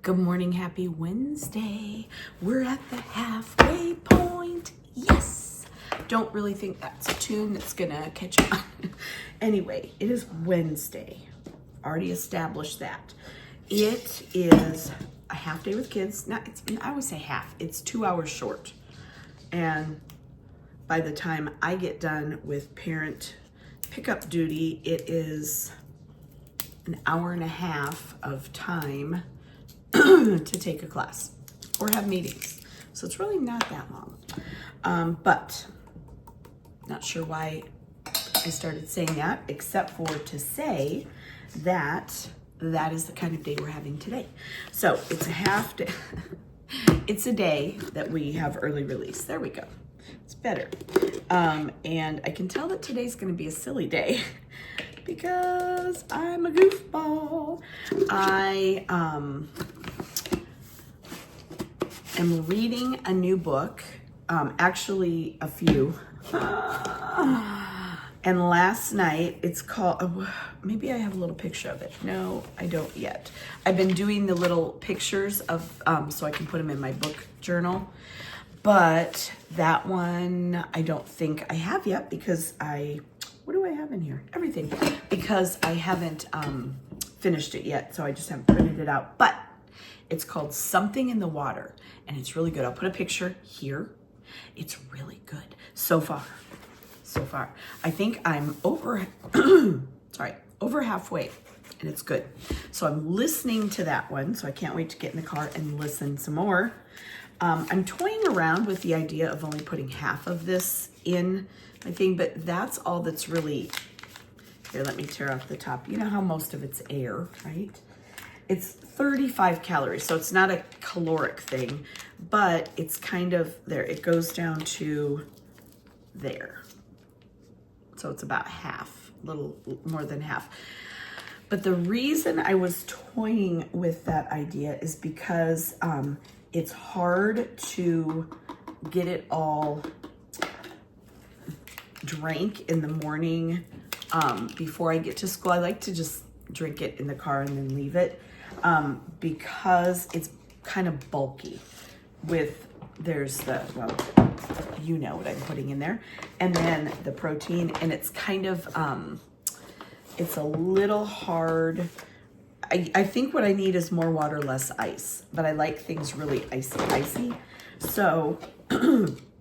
Good morning, happy Wednesday. We're at the halfway point. Yes. Don't really think that's a tune that's gonna catch on. Anyway, it is Wednesday. Already established that. It is a half day with kids. I always say half. It's 2 hours short. And by the time I get done with parent pickup duty, it is an hour and a half of time to take a class or have meetings. So it's really not that long. But not sure why I started saying that, except for to say that that is the kind of day we're having today. So it's a half day. It's a day that we have early release. There we go. It's better. And I can tell that today's going to be a silly day because I'm a goofball. I am reading a new book, actually a few. And last night, it's called, maybe I have a little picture of it. No, I don't yet. I've been doing the little pictures of, so I can put them in my book journal. But that one, I don't think I have yet because what do I have in here? Everything. Because I haven't finished it yet, so I just haven't printed it out. But it's called Something in the Water, and it's really good. I'll put a picture here. It's really good so far. So far. I think I'm over halfway, and it's good. So I'm listening to that one, so I can't wait to get in the car and listen some more. I'm toying around with the idea of only putting half of this in my thing, but that's all that's really, here, let me tear off the top. You know how most of it's air, right? It's 35 calories, so it's not a caloric thing, but it's kind of there. It goes down to there. So it's about half, a little more than half. But the reason I was toying with that idea is because it's hard to get it all drank in the morning before I get to school. I like to just drink it in the car and then leave it because it's kind of bulky there's the, well, you know what I'm putting in there, and then the protein, and it's kind of, it's a little hard. I think what I need is more water, less ice, but I like things really icy. So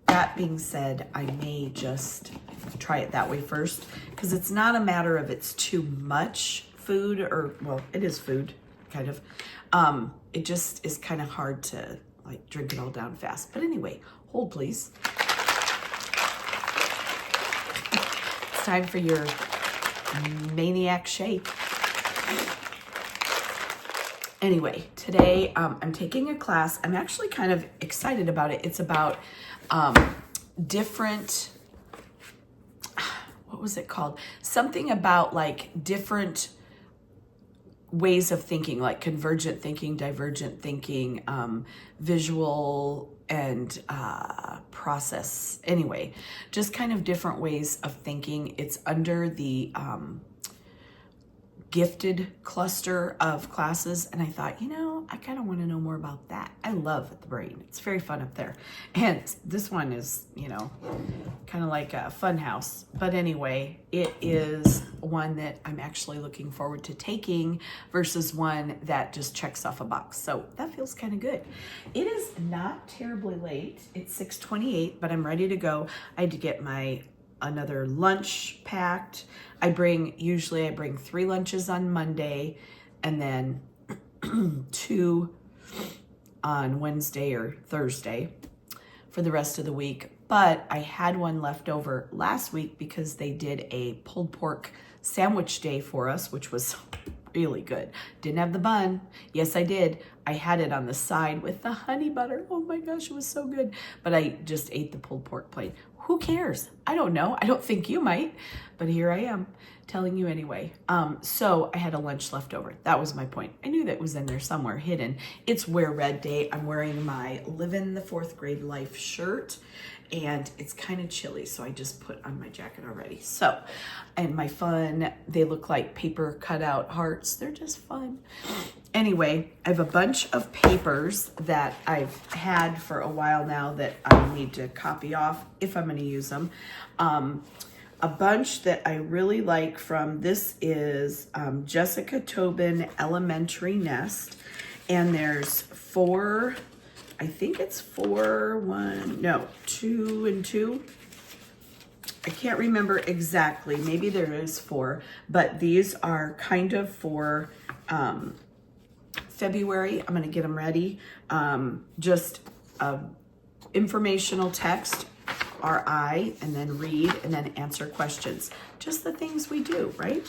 that being said, I may just try it that way first, because it's not a matter of it's too much food, or, well, it is food, kind of. It just is kind of hard to like drink it all down fast. But anyway, hold please. It's time for your maniac shake. Anyway, today I'm taking a class. I'm actually kind of excited about it. It's about different, what was it called? Something about like different ways of thinking, like convergent thinking, divergent thinking, visual and process. Anyway, just kind of different ways of thinking. It's under the gifted cluster of classes, and I thought, I kind of want to know more about that. I love the brain. It's very fun up there. And this one is, kind of like a fun house. But anyway, it is one that I'm actually looking forward to taking versus one that just checks off a box. So that feels kind of good. It is not terribly late. It's 6:28, but I'm ready to go. I had to get another lunch packed. Usually I bring 3 lunches on Monday and then 2 on Wednesday or Thursday for the rest of the week. But I had one left over last week because they did a pulled pork sandwich day for us, which was really good. Didn't have the bun. Yes, I did. I had it on the side with the honey butter. Oh my gosh, it was so good. But I just ate the pulled pork plain. Who cares? I don't know. I don't think you might, but here I am telling you anyway. So I had a lunch left over. That was my point. I knew that was in there somewhere hidden. It's Wear Red Day. I'm wearing my Livin' the 4th Grade Life shirt, and it's kind of chilly, so I just put on my jacket already. So, and my fun, they look like paper cutout hearts. They're just fun. Anyway, I have a bunch of papers that I've had for a while now that I need to copy off if I'm going to use them. A bunch that I really like from, this is Jessica Tobin Elementary Nest, and there's 4, I think it's 4, 1, no, 2 and 2. I can't remember exactly, maybe there is 4, but these are kind of for February. I'm gonna get them ready. Just informational text, RI, and then read, and then answer questions. Just the things we do, right?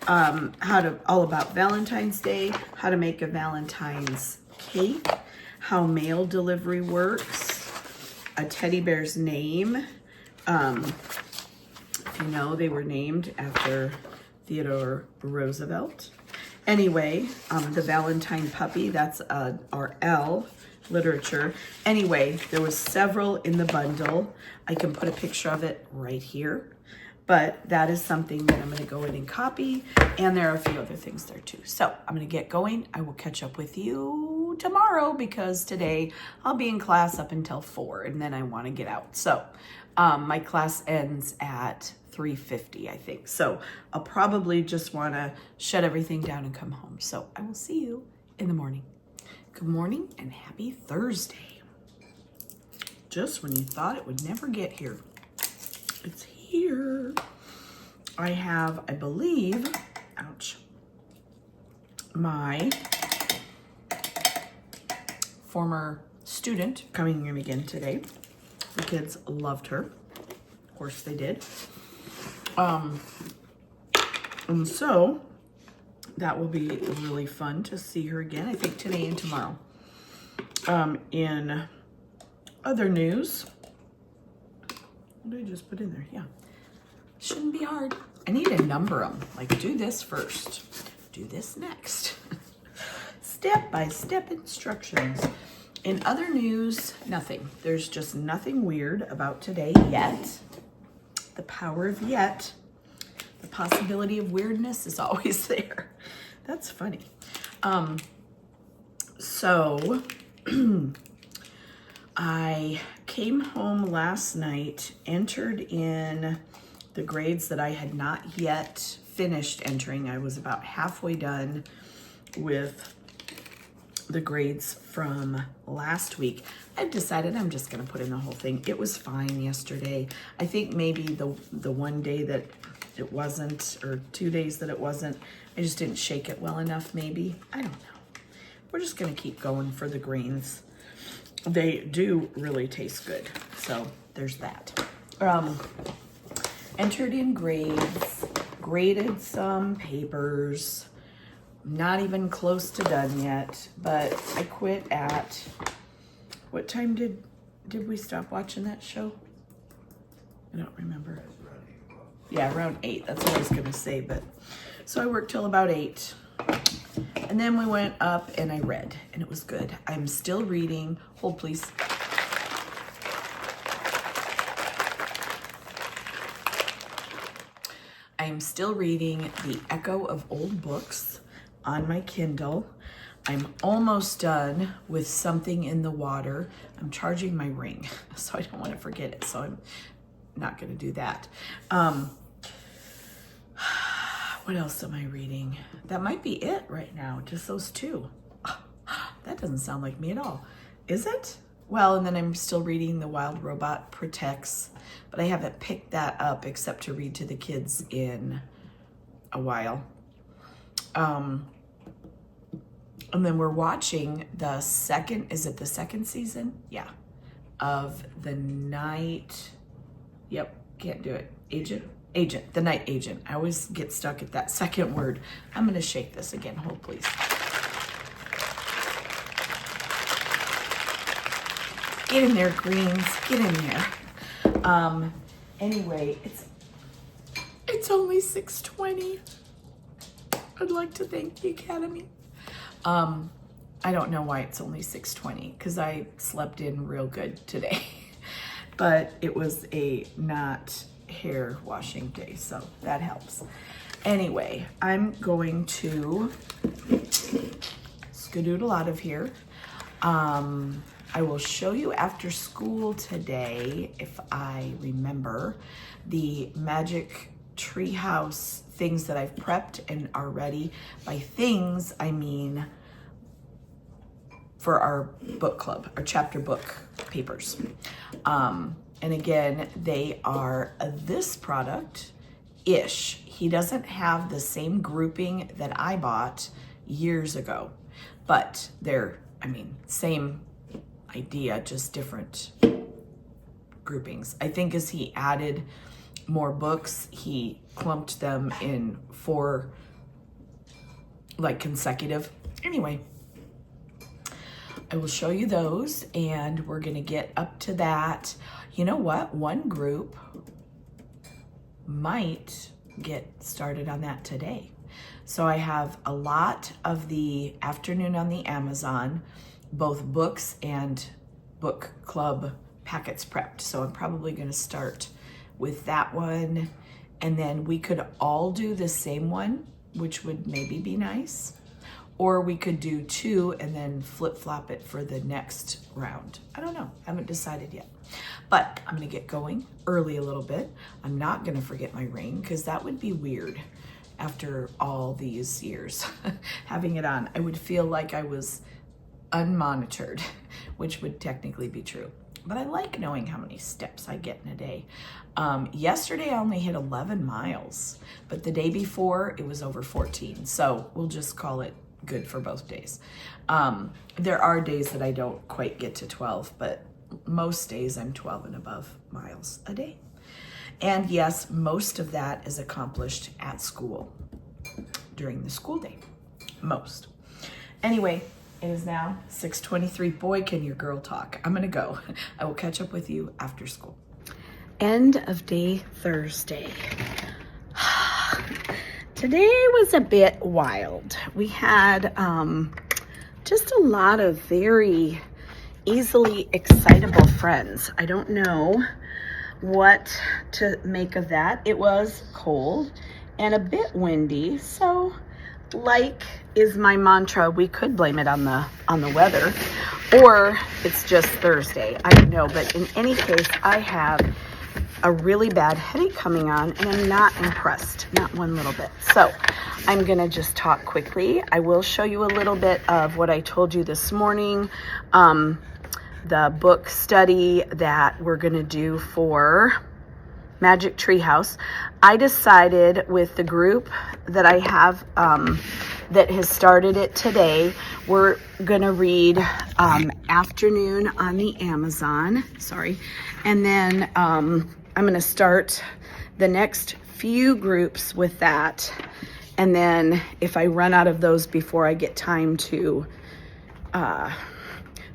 All about Valentine's Day, how to make a Valentine's cake, how mail delivery works, a teddy bear's name. If you know, they were named after Theodore Roosevelt. Anyway, the Valentine puppy, that's our L literature. Anyway, there was several in the bundle. I can put a picture of it right here, but that is something that I'm going to go in and copy, and there are a few other things there too. So I'm going to get going. I will catch up with you tomorrow because today I'll be in class up until 4, and then I want to get out. So my class ends at 3:50, I think. So I'll probably just want to shut everything down and come home. So I will see you in the morning. Good morning and happy Thursday. Just when you thought it would never get here, it's here. I have, I believe, ouch, my former student coming in again today. The kids loved her. Of course they did. And so that will be really fun to see her again, I think today and tomorrow. In other news, what did I just put in there? Yeah, shouldn't be hard. I need to number them, like do this first, do this next. Step-by-step instructions. In other news, nothing. There's just nothing weird about today yet. The power of yet. The possibility of weirdness is always there. That's funny. So I came home last night, entered in the grades that I had not yet finished entering. I was about halfway done with the grades from last week. I've decided I'm just going to put in the whole thing. It was fine yesterday. I think maybe the one day that it wasn't, or 2 days that it wasn't, I just didn't shake it well enough maybe. I don't know. We're just going to keep going for the greens. They do really taste good. So there's that. Entered in grades, graded some papers. Not even close to done yet, but I quit at, what time did we stop watching that show? I don't remember. Yeah, around 8. That's what I was gonna say, but so I worked till about 8. And then we went up and I read, and it was good. I'm still reading. Hold, please. I am still reading The Echo of Old Books on my Kindle. I'm almost done with Something in the Water. I'm charging my ring, so I don't want to forget it, so I'm not going to do that. What else am I reading? That might be it right now, just those 2. That doesn't sound like me at all, is it? Well, and then I'm still reading The Wild Robot Protects, but I haven't picked that up except to read to the kids in a while. And then we're watching the second, is it the second season? Yeah. Of The Night, yep, can't do it. Agent, The Night Agent. I always get stuck at that second word. I'm gonna shake this again, hold please. Get in there, greens, get in there. Anyway, it's only 6:20. I'd like to thank the Academy. I don't know why it's only 6:20, because I slept in real good today. but it was a not hair washing day, so that helps. Anyway, I'm going to skedoodle out of here. I will show you after school today, if I remember, the magic treehouse things that I've prepped and are ready. By things, I mean for our book club, our chapter book papers. And again, they are this product-ish. He doesn't have the same grouping that I bought years ago, but they're, I mean, same idea, just different groupings. I think as he added more books, he clumped them in 4 like consecutive. Anyway, I will show you those and we're gonna get up to that. You know what? One group might get started on that today. So I have a lot of the afternoon on the Amazon, both books and book club packets prepped. So I'm probably gonna start with that one. And then we could all do the same one, which would maybe be nice. Or we could do 2 and then flip-flop it for the next round. I don't know, haven't decided yet. But I'm gonna get going early a little bit. I'm not gonna forget my ring because that would be weird after all these years having it on. I would feel like I was unmonitored, which would technically be true. But I like knowing how many steps I get in a day. Yesterday I only hit 11 miles, but the day before it was over 14. So we'll just call it good for both days. There are days that I don't quite get to 12, but most days I'm 12 and above miles a day. And yes, most of that is accomplished at school during the school day, most. Anyway, it is now 6:23. Boy, can your girl talk. I'm gonna go. I will catch up with you after school. End of day Thursday. Today was a bit wild. We had just a lot of very easily excitable friends. I don't know what to make of that. It was cold and a bit windy, so like is my mantra. We could blame it on the weather, or it's just Thursday. I don't know, but in any case, I have a really bad headache coming on and I'm not impressed, not one little bit. So I'm gonna just talk quickly. I will show you a little bit of what I told you this morning, the book study that we're gonna do for Magic Treehouse. I decided with the group that I have that has started it today, we're gonna read Afternoon on the Amazon, and then I'm gonna start the next few groups with that, and then if I run out of those before I get time to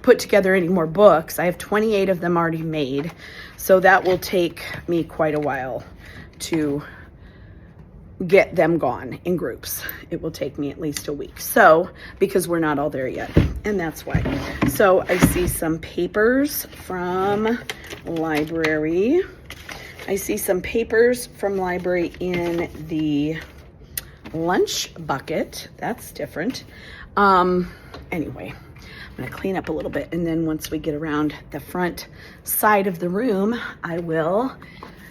put together any more books, I have 28 of them already made, so that will take me quite a while to get them gone in groups. It will take me at least a week, so because we're not all there yet, and that's why. So I see some papers from library. I see some papers from library in the lunch bucket. That's different. Anyway, I'm gonna clean up a little bit, and then once we get around the front side of the room, I will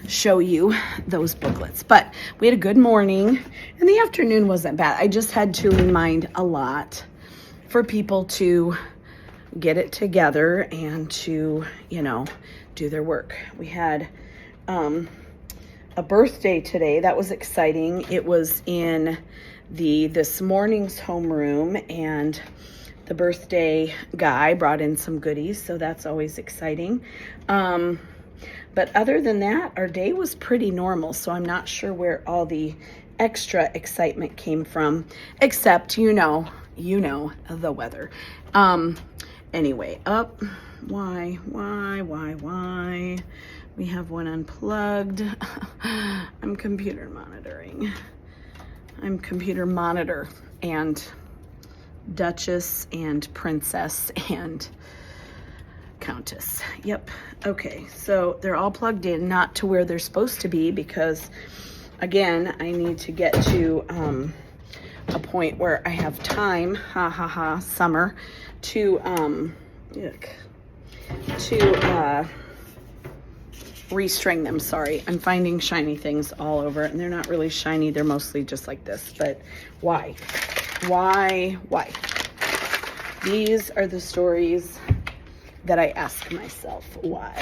show you those booklets. But we had a good morning, and the afternoon wasn't bad. I just had to remind a lot for people to get it together and to, you know, do their work. We had a birthday today. That was exciting. It was in this morning's homeroom, and the birthday guy brought in some goodies, so that's always exciting. But other than that, our day was pretty normal, so I'm not sure where all the extra excitement came from, except, you know, the weather. Anyway, why? We have one unplugged. I'm computer monitor, and Duchess and Princess and Countess. Yep. Okay, so they're all plugged in, not to where they're supposed to be, because again, I need to get to a point where I have time, summer, to restring them. Sorry, I'm finding shiny things all over, and they're not really shiny, they're mostly just like this. But why? These are the stories that I ask myself. Why?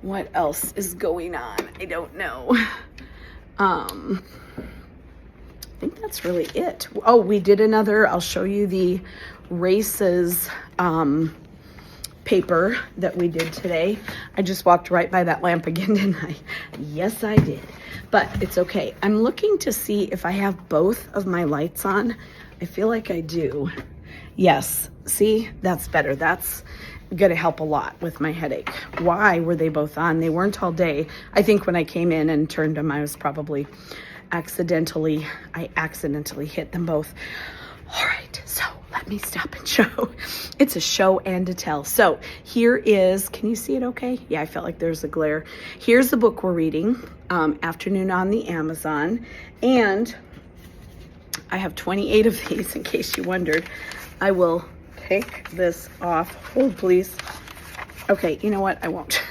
What else is going on? I don't know. I think that's really it. Oh, we did another, I'll show you the Reyes paper that we did today. I just walked right by that lamp again, didn't I? Yes, I did. But it's okay. I'm looking to see if I have both of my lights on. I feel like I do. Yes. See, that's better. That's going to help a lot with my headache. Why were they both on? They weren't all day. I think when I came in and turned them, I was probably accidentally hit them both. All right, so let me stop and show. It's a show and a tell. So here is, can you see it okay? Yeah, I felt like there's a glare. Here's the book we're reading, Afternoon on the Amazon. And I have 28 of these, in case you wondered. I will take this off. Hold, please. Okay, you know what? I won't.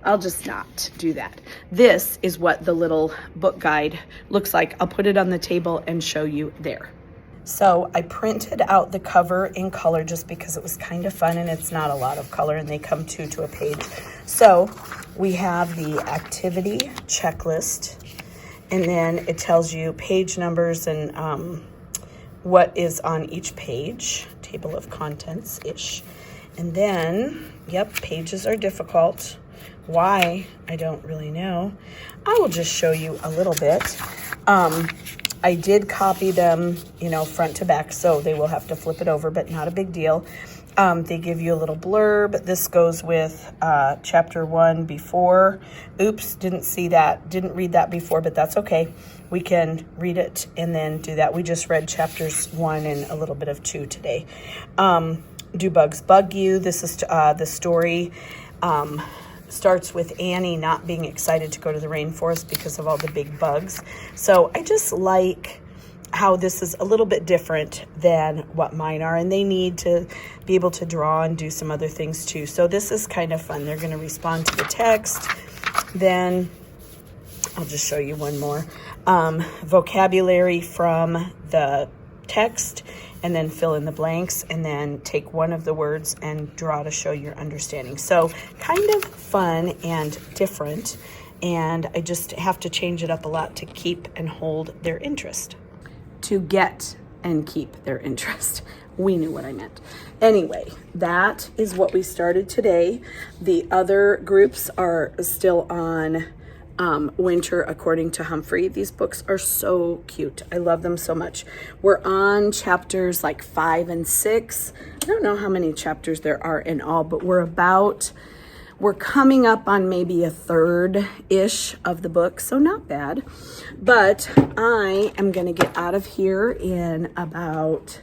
I'll just not do that. This is what the little book guide looks like. I'll put it on the table and show you there. So I printed out the cover in color just because it was kind of fun, and it's not a lot of color, and they come two to a page. So we have the activity checklist, and then it tells you page numbers and what is on each page, table of contents-ish. And then, yep, pages are difficult. Why? I don't really know. I will just show you a little bit. I did copy them, you know, front to back, so they will have to flip it over, but not a big deal. They give you a little blurb. This goes with chapter 1 before. Oops, didn't read that before, but that's okay. We can read it and then do that. We just read chapters 1 and a little bit of 2 today. Do bugs bug you? This is the story. Starts with Annie not being excited to go to the rainforest because of all the big bugs. So I just like how this is a little bit different than what mine are, and they need to be able to draw and do some other things too. So this is kind of fun. They're going to respond to the text. Then I'll just show you one more. Vocabulary from the text, and then fill in the blanks, and then take one of the words and draw to show your understanding. So kind of fun and different, and I just have to change it up a lot to keep and hold their interest. To get and keep their interest. We knew what I meant. Anyway, that is what we started today. The other groups are still on Winter According to Humphrey. These books are so cute. I love them so much. We're on chapters like 5 and 6. I don't know how many chapters there are in all, but we're coming up on maybe a third-ish of the book, so not bad. But I am going to get out of here in about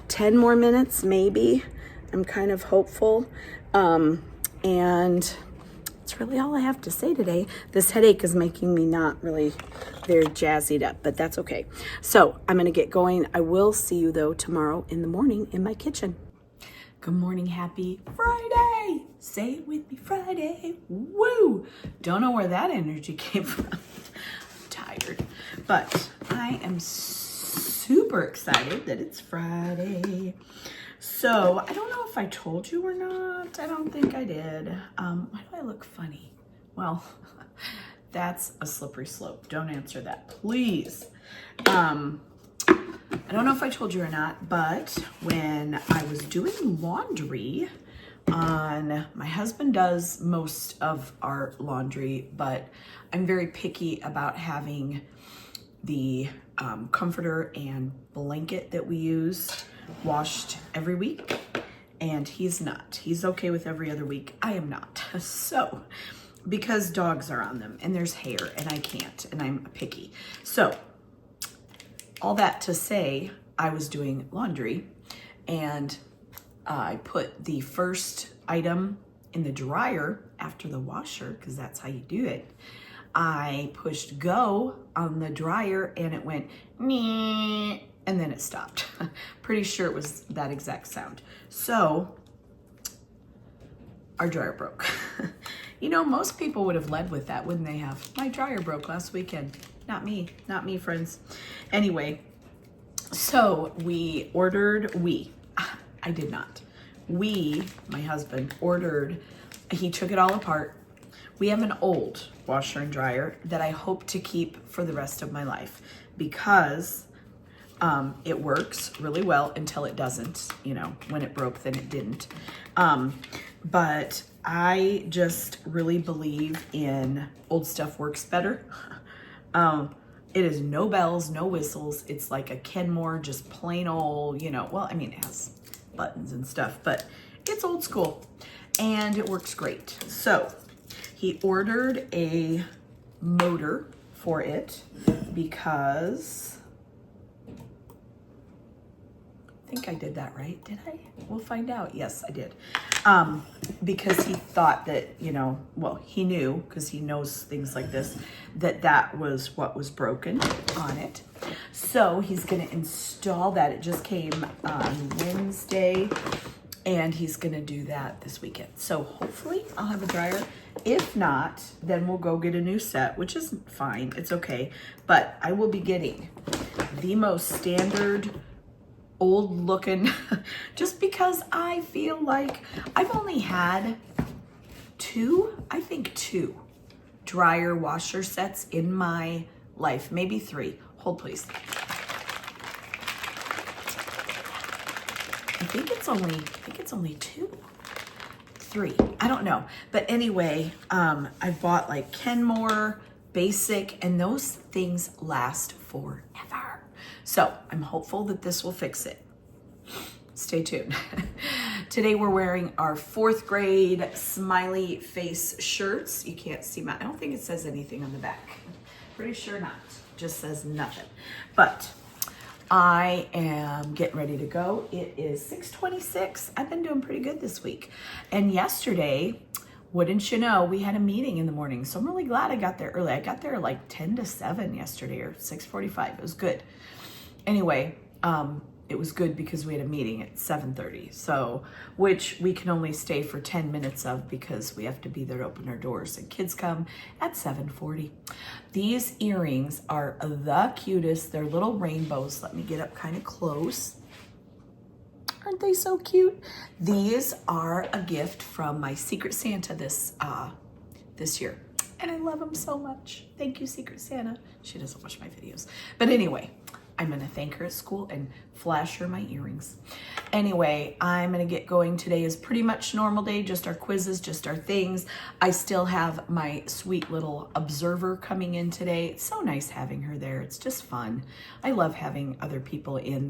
10 more minutes, maybe. I'm kind of hopeful. And that's really all I have to say today. This headache is making me not really very jazzied up, but that's okay. So I'm going to get going. I will see you, though, tomorrow in the morning in my kitchen. Good morning. Happy Friday. Say it with me, Friday. Woo! Don't know where that energy came from. I'm tired. But I am super excited that it's Friday. So I don't know if I told you or not. I don't think I did. Why do I look funny? Well, that's a slippery slope. Don't answer that, please. I don't know if I told you or not, but when I was doing laundry my husband does most of our laundry, but I'm very picky about having the comforter and blanket that we use washed every week, and he's not. He's okay with every other week. I am not. So, because dogs are on them and there's hair and I can't, and I'm picky. So, all that to say, I was doing laundry and I put the first item in the dryer after the washer, because that's how you do it. I pushed go on the dryer and it went meh, and then it stopped. Pretty sure it was that exact sound. So our dryer broke. You know, most people would have led with that, wouldn't they have? My dryer broke last weekend. Not me, friends. Anyway, so I did not. My husband ordered, he took it all apart. We have an old washer and dryer that I hope to keep for the rest of my life because it works really well until it doesn't. You know, when it broke, then it didn't. But I just really believe in old stuff works better. It is no bells, no whistles. It's like a Kenmore, just plain old, you know, well, I mean, it has buttons and stuff, but it's old school and it works great. So he ordered a motor for it because I think I did that right. Did I? We'll find out. Yes, I did. Because he thought that, you know, well, he knew, because he knows things like this, that was what was broken on it. So he's going to install that. It just came on Wednesday, and he's going to do that this weekend. So hopefully I'll have a dryer. If not, then we'll go get a new set, which is fine. It's okay. But I will be getting the most standard old looking just because I feel like I've only had two dryer washer sets in my life, maybe three. Hold please. I think it's only three. I don't know. But anyway, I bought like Kenmore basic, and those things last forever. So I'm hopeful that this will fix it. Stay tuned. Today we're wearing our 4th grade smiley face shirts. You can't see I don't think it says anything on the back. Pretty sure not. Just says nothing. But I am getting ready to go. It is 6:26. I've been doing pretty good this week. And yesterday, wouldn't you know, we had a meeting in the morning. So I'm really glad I got there early. I got there like 10 to 7 yesterday, or 6:45. It was good. Anyway, it was good because we had a meeting at 7:30. So, which we can only stay for 10 minutes of because we have to be there to open our doors. And kids come at 7:40. These earrings are the cutest. They're little rainbows. Let me get up kind of close. Aren't they so cute? These are a gift from my Secret Santa this year. And I love them so much. Thank you, Secret Santa. She doesn't watch my videos. But anyway, I'm gonna thank her at school and flash her my earrings. Anyway, I'm gonna get going. Today is pretty much normal day, just our quizzes, just our things. I still have my sweet little observer coming in today. It's so nice having her there. It's just fun. I love having other people in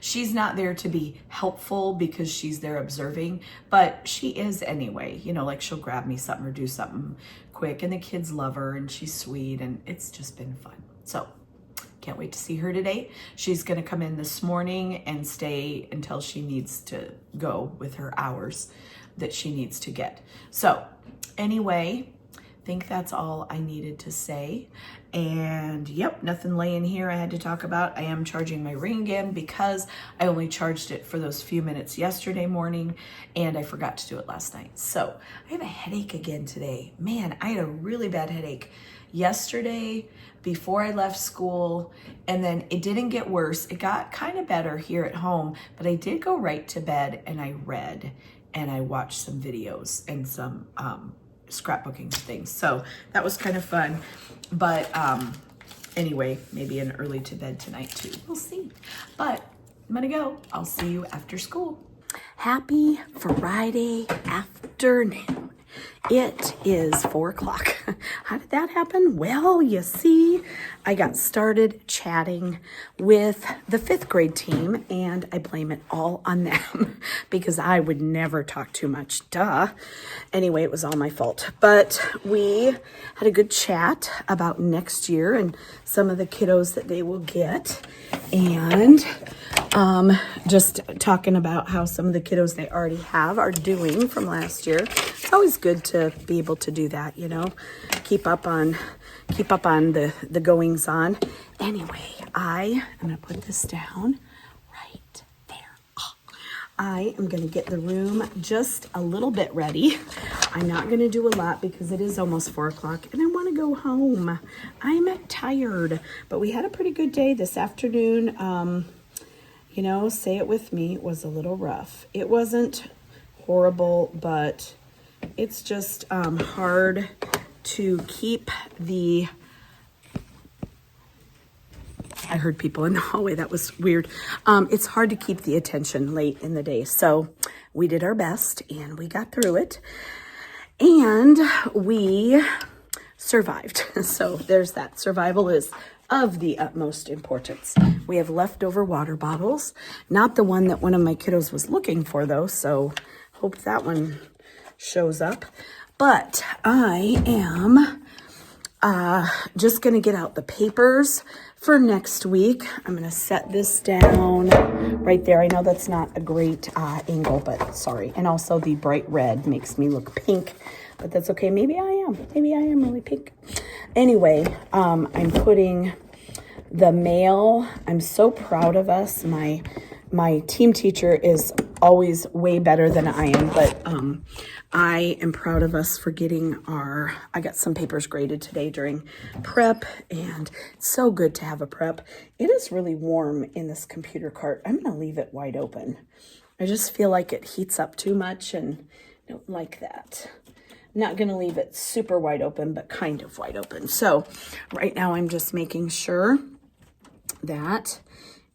she's not there to be helpful because she's there observing, but she is anyway. You know, like she'll grab me something or do something quick, and the kids love her and she's sweet, and it's just been fun. So can't wait to see her today. She's gonna come in this morning and stay until she needs to go with her hours that she needs to get. So anyway, I think that's all I needed to say. And yep, nothing laying here I had to talk about. I am charging my ring again because I only charged it for those few minutes yesterday morning and I forgot to do it last night. So I have a headache again today. Man, I had a really bad headache yesterday before I left school, and then it didn't get worse. It got kind of better here at home, but I did go right to bed and I read and I watched some videos and some scrapbooking things. So that was kind of fun. But anyway, maybe an early to bed tonight too. We'll see. But I'm gonna go. I'll see you after school. Happy Friday afternoon. It is 4 o'clock. How did that happen? Well, you see, I got started chatting with the 5th grade team, and I blame it all on them because I would never talk too much. Duh. Anyway, it was all my fault. But we had a good chat about next year and some of the kiddos that they will get. And Just talking about how some of the kiddos they already have are doing from last year. It's always good to be able to do that, you know, keep up on the goings on. Anyway, I'm gonna put this down right there. I am gonna get the room just a little bit ready. I'm not gonna do a lot because it is almost 4 o'clock and I wanna go home. I'm tired, but we had a pretty good day this afternoon. You know, say it with me, it was a little rough. It wasn't horrible, but it's just hard to keep the... I heard people in the hallway, that was weird. It's hard to keep the attention late in the day. So we did our best and we got through it and we survived. So there's that. Survival is of the utmost importance. We have leftover water bottles, not the one that one of my kiddos was looking for though, so hope that one shows up. But I am just gonna get out the papers for next week. I'm gonna set this down right there. I know that's not a great angle, but sorry. And also the bright red makes me look pink, but that's okay. Maybe I am really pink. Anyway, I'm putting the mail. I'm so proud of us. My team teacher is always way better than I am, but I am proud of us for getting I got some papers graded today during prep, and it's so good to have a prep. It is really warm in this computer cart. I'm gonna leave it wide open. I just feel like it heats up too much and I don't like that. I'm not gonna leave it super wide open, but kind of wide open. So right now I'm just making sure that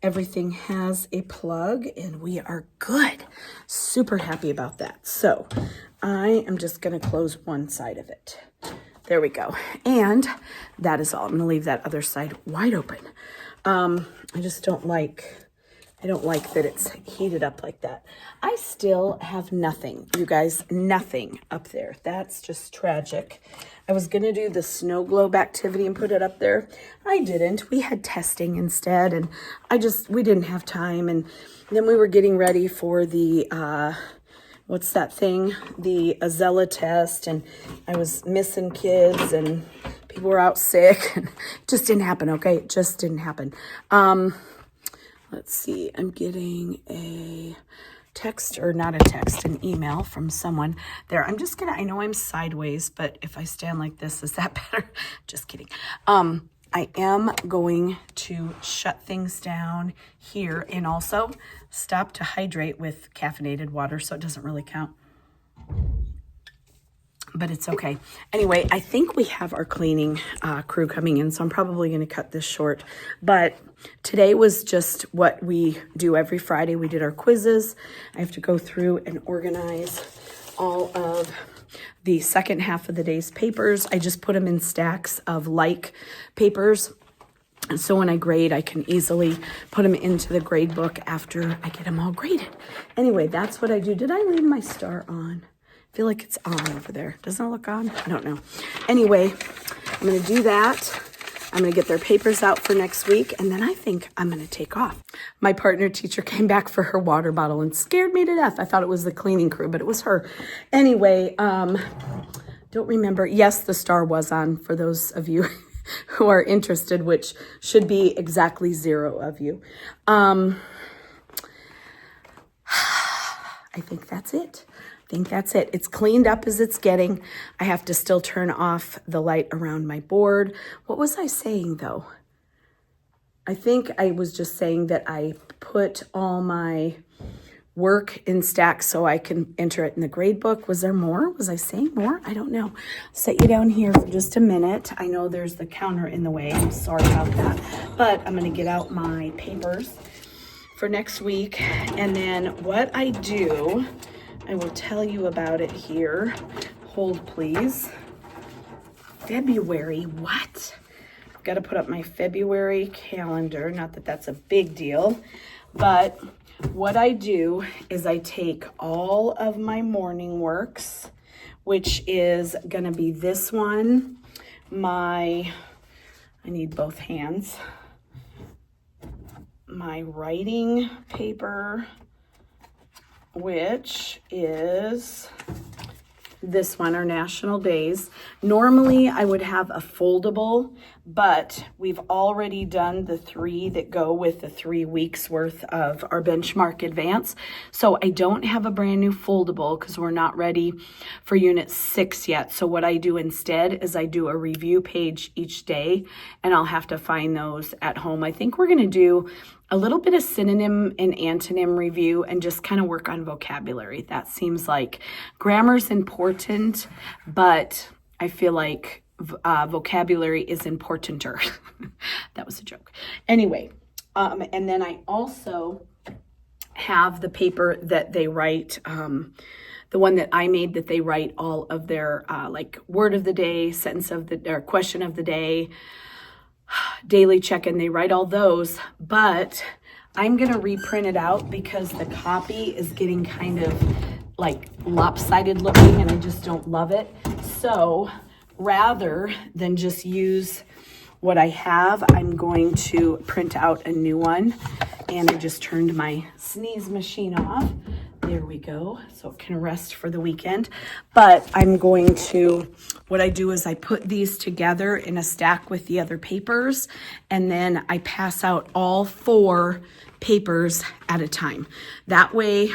everything has a plug and we are good. Super happy about that. So I am just gonna close one side of it. There we go. And that is all. I'm gonna leave that other side wide open. I just don't like that it's heated up like that. I still have nothing, you guys, nothing up there. That's just tragic. I was gonna do the snow globe activity and put it up there. I didn't. We had testing instead, and we didn't have time. And then we were getting ready for the, what's that thing? The Azella test, and I was missing kids, and people were out sick, and it just didn't happen, okay? It just didn't happen. Let's see, I'm getting a text, or not a text, an email from someone there. I know I'm sideways, but if I stand like this, is that better? Just kidding. I am going to shut things down here and also stop to hydrate with caffeinated water, so it doesn't really count. But it's okay. Anyway, I think we have our cleaning crew coming in, so I'm probably going to cut this short. But today was just what we do every Friday. We did our quizzes. I have to go through and organize all of the second half of the day's papers. I just put them in stacks of like papers. And so when I grade, I can easily put them into the grade book after I get them all graded. Anyway, that's what I do. Did I leave my star on? I feel like it's on over there. Doesn't it look on? I don't know. Anyway, I'm going to do that. I'm going to get their papers out for next week, and then I think I'm going to take off. My partner teacher came back for her water bottle and scared me to death. I thought it was the cleaning crew, but it was her. Anyway, don't remember. Yes, the star was on for those of you who are interested, which should be exactly 0 of you. I think that's it. It's cleaned up as it's getting. I have to still turn off the light around my board. What was I saying though? I think I was just saying that I put all my work in stacks so I can enter it in the grade book. Was there more? Was I saying more? I don't know. I'll set you down here for just a minute. I know there's the counter in the way. I'm sorry about that. But I'm going to get out my papers for next week. And then what I do, I will tell you about it here. Hold, please. February, what? I've got to put up my February calendar. Not that that's a big deal, but what I do is I take all of my morning works, which is going to be this one, I need both hands, my writing paper, which is this one, our national days. Normally I would have a foldable, but we've already done the 3 that go with the 3 weeks worth of our benchmark advance. So I don't have a brand new foldable because we're not ready for unit 6 yet. So what I do instead is I do a review page each day, and I'll have to find those at home. I think we're going to do a little bit of synonym and antonym review and just kind of work on vocabulary. That seems like grammar's important, but I feel like vocabulary is importanter. That was a joke. Anyway, and then I also have the paper that they write, the one that I made that they write all of their like word of the day, sentence of the, or question of the day, daily check-in. They write all those, but I'm gonna reprint it out because the copy is getting kind of like lopsided looking and I just don't love it. So rather than just use what I have, I'm going to print out a new one. And I just turned my sneeze machine off. There we go, so it can rest for the weekend. But I'm going to, what I do is I put these together in a stack with the other papers, and then I pass out all 4 papers at a time. That way,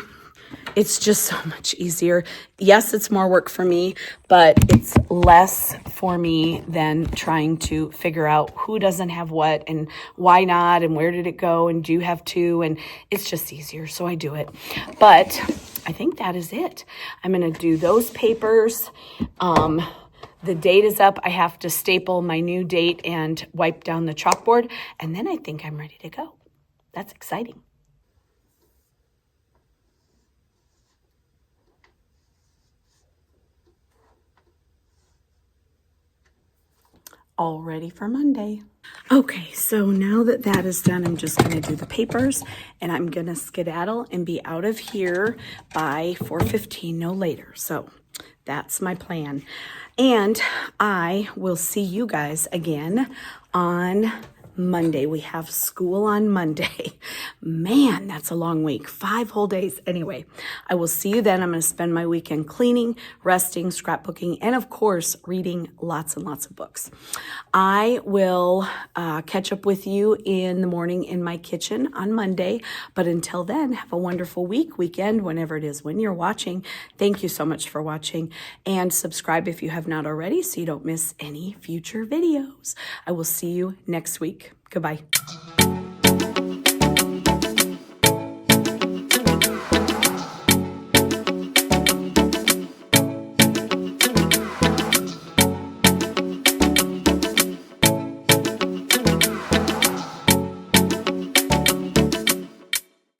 it's just so much easier. Yes, it's more work for me, but it's less for me than trying to figure out who doesn't have what and why not and where did it go and do you have 2, and it's just easier, so I do it. But I think that is it. I'm going to do those papers. The date is up. I have to staple my new date and wipe down the chalkboard, and then I think I'm ready to go. That's exciting. All ready for Monday. Okay, so now that that is done, I'm just going to do the papers and I'm going to skedaddle and be out of here by 4:15, no later. So that's my plan. And I will see you guys again on Monday. We have school on Monday. Man, that's a long week. 5 whole days. Anyway, I will see you then. I'm going to spend my weekend cleaning, resting, scrapbooking, and of course, reading lots and lots of books. I will catch up with you in the morning in my kitchen on Monday. But until then, have a wonderful weekend, whenever it is when you're watching. Thank you so much for watching, and subscribe if you have not already so you don't miss any future videos. I will see you next week. Goodbye.